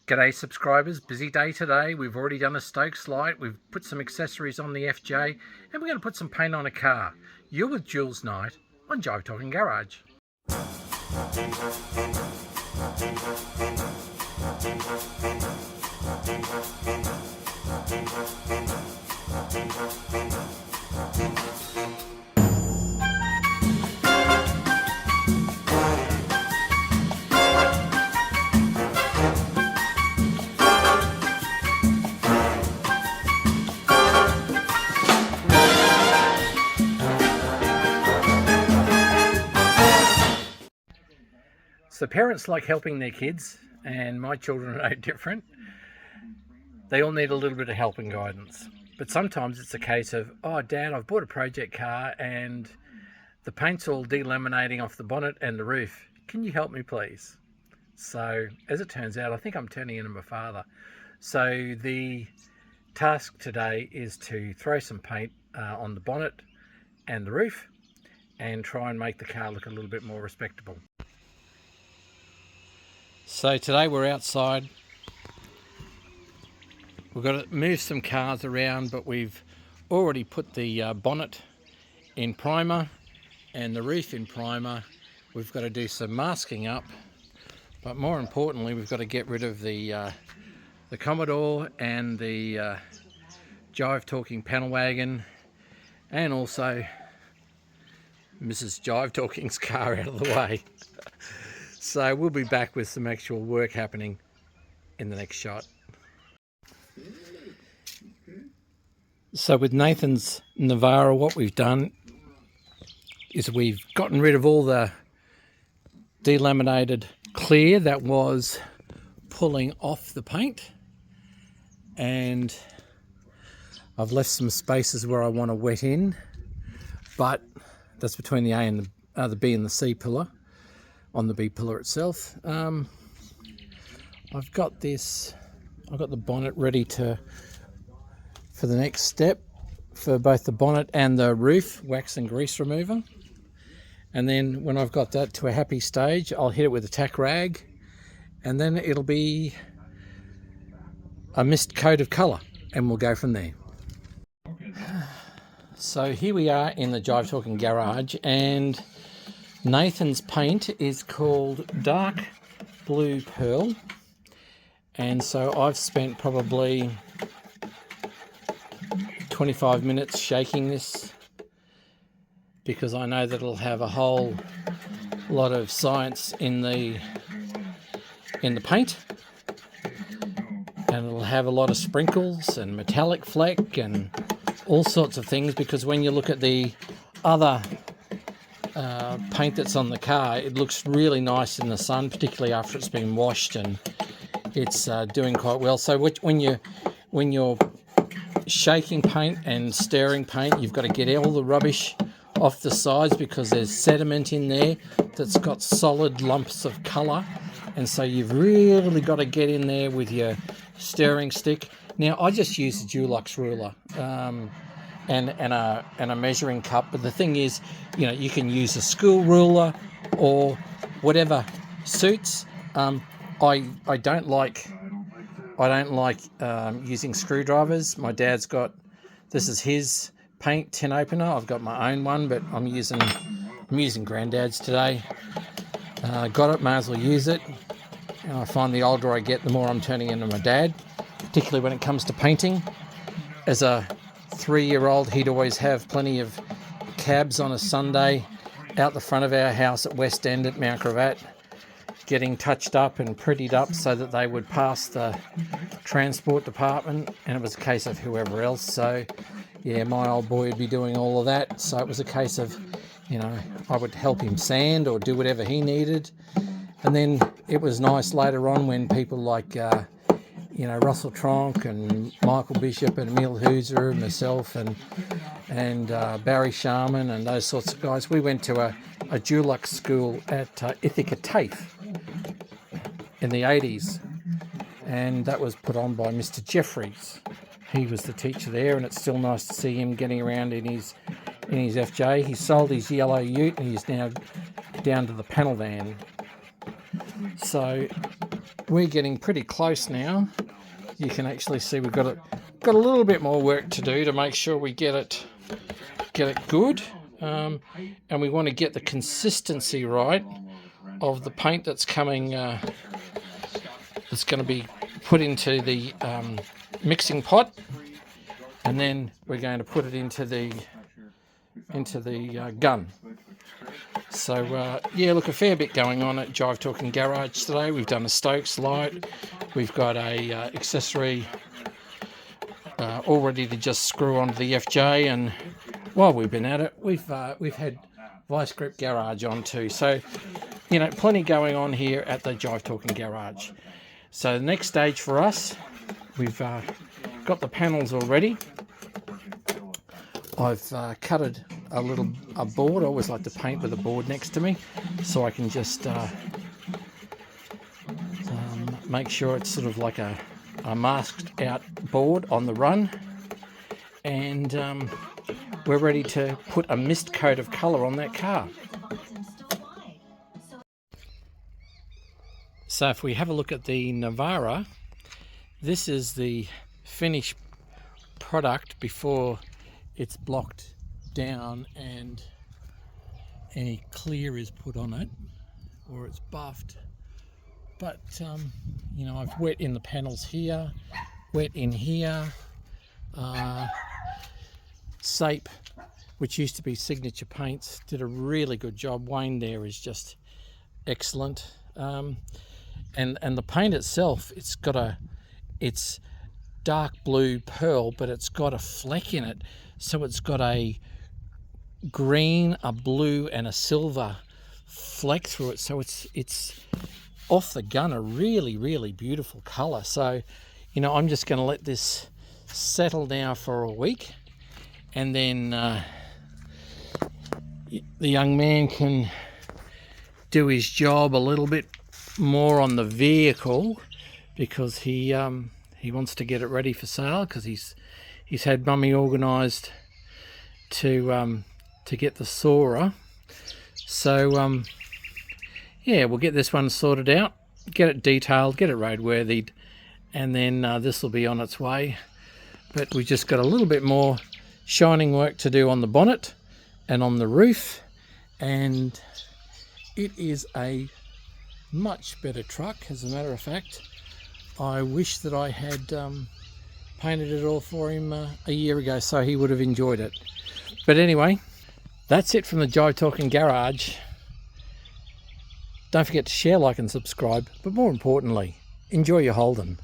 G'day subscribers, busy day today. We've already done a Stokes light, we've put some accessories on the FJ, and we're going to put some paint on a car. You're with Jules Knight on Jive Talking Garage. So parents like helping their kids, and my children are no different. They all need a little bit of help and guidance. But sometimes it's a case of, oh Dad, I've bought a project car and the paint's all delaminating off the bonnet and the roof. Can you help me please? So as it turns out, I think I'm turning into my father. So the task today is to throw some paint on the bonnet and the roof and try and make the car look a little bit more respectable. So today we're outside. We've got to move some cars around, but we've already put the bonnet in primer and the roof in primer. We've got to do some masking up, but more importantly we've got to get rid of the Commodore and the Jive Talking panel wagon, and also Mrs. Jive Talking's car out of the way. So we'll be back with some actual work happening in the next shot. So with Nathan's Navara, what we've done is we've gotten rid of all the delaminated clear that was pulling off the paint, and I've left some spaces where I want to wet in, but that's between the A and the B and the C pillar. On the B pillar itself, I've got the bonnet ready for the next step for both the bonnet and the roof wax and grease remover, and then when I've got that to a happy stage, I'll hit it with a tack rag, and then it'll be a mist coat of colour, and we'll go from there. So here we are in the Jive Talking garage, and Nathan's paint is called Dark Blue Pearl, and so I've spent probably 25 minutes shaking this because I know that it'll have a whole lot of science in the paint, and it'll have a lot of sprinkles and metallic fleck and all sorts of things, because when you look at the other paint that's on the car, it looks really nice in the sun, particularly after it's been washed, and it's doing quite well. So when you're shaking paint and stirring paint, you've got to get all the rubbish off the sides, because there's sediment in there that's got solid lumps of colour, and so you've really got to get in there with your stirring stick. Now I just use a Dulux ruler and a measuring cup, but the thing is, you know, you can use a school ruler or whatever suits. I don't like using screwdrivers. My dad's got, this is his paint tin opener. I've got my own one, but I'm using Granddad's today. Got it, may as well use it. And I find the older I get, the more I'm turning into my dad, particularly when it comes to painting. As a 3-year-old, he'd always have plenty of cabs on a Sunday out the front of our house at West End at Mount Gravatt, getting touched up and prettied up so that they would pass the transport department, and it was a case of whoever else. So yeah, my old boy would be doing all of that, so it was a case of, you know, I would help him sand or do whatever he needed. And then it was nice later on when people like Russell Tronk and Michael Bishop and Emil Hooser and myself and Barry Sharman and those sorts of guys. We went to a Dulux school at Ithaca TAFE in the 80s, and that was put on by Mr. Jeffries. He was the teacher there, and it's still nice to see him getting around in his FJ. He sold his yellow ute and he's now down to the panel van. So we're getting pretty close now. You can actually see we've got a little bit more work to do to make sure we get it good, and we want to get the consistency right of the paint that's coming. That's going to be put into the mixing pot, and then we're going to put it into the gun. So yeah, look, a fair bit going on at Jive Talking Garage today. We've done a Stokes light. We've got a accessory all ready to just screw onto the FJ, and while we've been at it, we've had Vice Grip Garage on too. So, you know, plenty going on here at the Jive Talking Garage. So the next stage for us, we've got the panels already. I've cutted a board. I always like to paint with a board next to me, so I can just make sure it's sort of like a masked out board on the run, and we're ready to put a mist coat of colour on that car. So if we have a look at the Navara, this is the finished product before it's blocked down and any clear is put on it, or it's buffed. But you know, I've wet in the panels here, wet in here. Sape, which used to be Signature Paints, did a really good job. Wayne there is just excellent. And the paint itself, it's dark blue pearl, but it's got a fleck in it, so it's got a green, a blue, and a silver fleck through it. So it's off the gun a really beautiful color. So, you know, I'm just going to let this settle now for a week, and then the young man can do his job a little bit more on the vehicle, because he wants to get it ready for sale, because he's had Mummy organised to get the Sora. So yeah, we'll get this one sorted out, get it detailed, get it roadworthy, and then this will be on its way. But we just got a little bit more shining work to do on the bonnet and on the roof, and it is a much better truck. As a matter of fact, I wish that I had painted it all for him a year ago, so he would have enjoyed it. But anyway, that's it from the Jive Talking Garage. Don't forget to share, like and subscribe, but more importantly, enjoy your Holden.